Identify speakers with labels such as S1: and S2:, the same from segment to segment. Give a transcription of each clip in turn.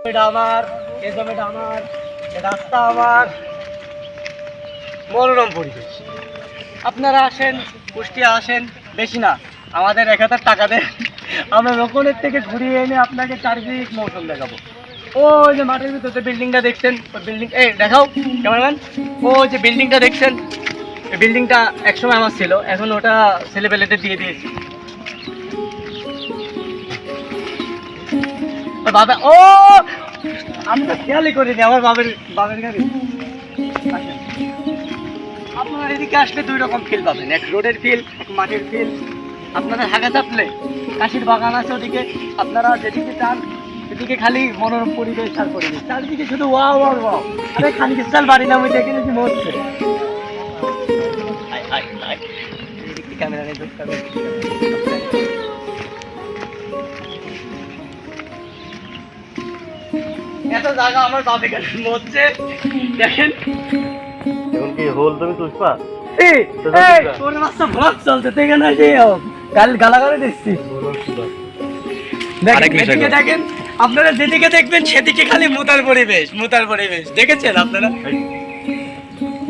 S1: এটা আমার, এই জমিটা আমার, এই রাস্তা আমার, মনোরম পরিবেশ। আপনারা আসেন, কুষ্টিয়া আসেন, বেশি না, আমাদের 1000 টাকা দেন, আমরা রোপণের থেকে ঘুরিয়ে এনে আপনাকে চারিদিক মৌসুম দেখাবো। ওই যে মাঠের ভিতরে বিল্ডিংটা দেখছেন, ওই বিল্ডিং, এই দেখাও ক্যামেরাম্যান, ওই যে বিল্ডিংটা দেখছেন, এই বিল্ডিংটা একসময় আমার ছিল, এখন ওটা ছেলেপেলেদের দিয়ে দিয়েছি। বাবা, ও আমি তো খেয়ালই করিনি আমার বাবের গাড়ি। আপনারা এদিকে আসলে 2 রকম ফিল পাবেন, এক রোডের ফিল, এক মাটির ফিল। আপনাদের হাঁকা চাপলে কাশির বাগান আছে ওদিকে, আপনারা যেদিকে চান সেদিকে খালি মনোরম পরিবেশ আর পরিবেশ, চারদিকে শুধু ওয়াও ওয়াও ওয়াও। আরে খালি কিস্তাল বাড়ি না, আমি দেখে নিয়েছি মরছে। ক্যামেরা নেই, এত জায়গা আমার বাপে গেছে মরছে, দেখেন।
S2: এখন কি হোল তুমি তুষপা?
S1: তোর রাস্তা ভ্লগ চলছে, দেখে না যে গালাগালি দিচ্ছি। দেখেন আপনারা যেদিকে দেখবেন সেদিকে খালি মুতার পরিবেশ, মুতার পরিবেশ। দেখেছেন আপনারা?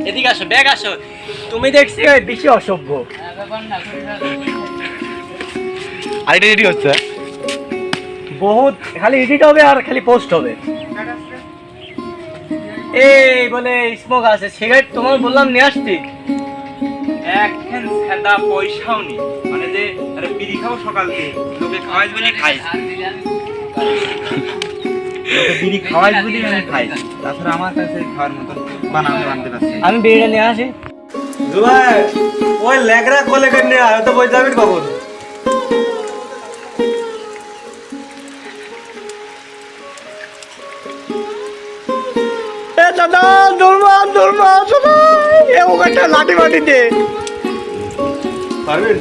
S1: এদিকে আসো, ব্যাগ আসো। তুমি দেখছি বেশি অসভ্য।
S2: আর এটা রেডি হচ্ছে
S1: বহুত, খালি এডিট হবে আর খালি পোস্ট হবে। এই বলে স্মোক আছে, সিগারেট তোমার বললাম নিয়ে আসতি,
S3: একখান সাদা পয়সাও নেই, মানে যে আরে বিড়ি খাও সকাল থেকে, লোকে খাওয়াই বলে খাই, লোকে বিড়ি খাওয়াই বলে আমি খাই, তাছাড়া আমার কাছে খাওয়ার মতন বানাতে পারছি।
S1: আমি বিড়িটা নিয়ে আসি।
S2: জুবাই ওই লেগরা কোলে করে আয় তো বই যাবি বাবু।
S1: দাদা দুর্মান দুর্মান দাদা, এ ওখানটা লাঠি মাটি দে
S2: পারবেন?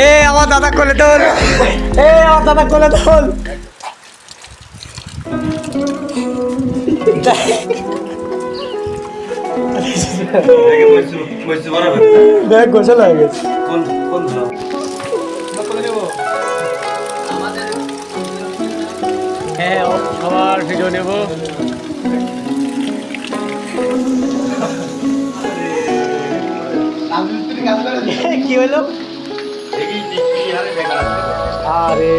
S1: এ আমার দাদা কোলে তোল, এ আমার দাদা কোলে তোল। ব্যাগ গোছাল হয়ে গেছে। হ্যাঁ সবার ভিডিও নেব। কি হলো? আরে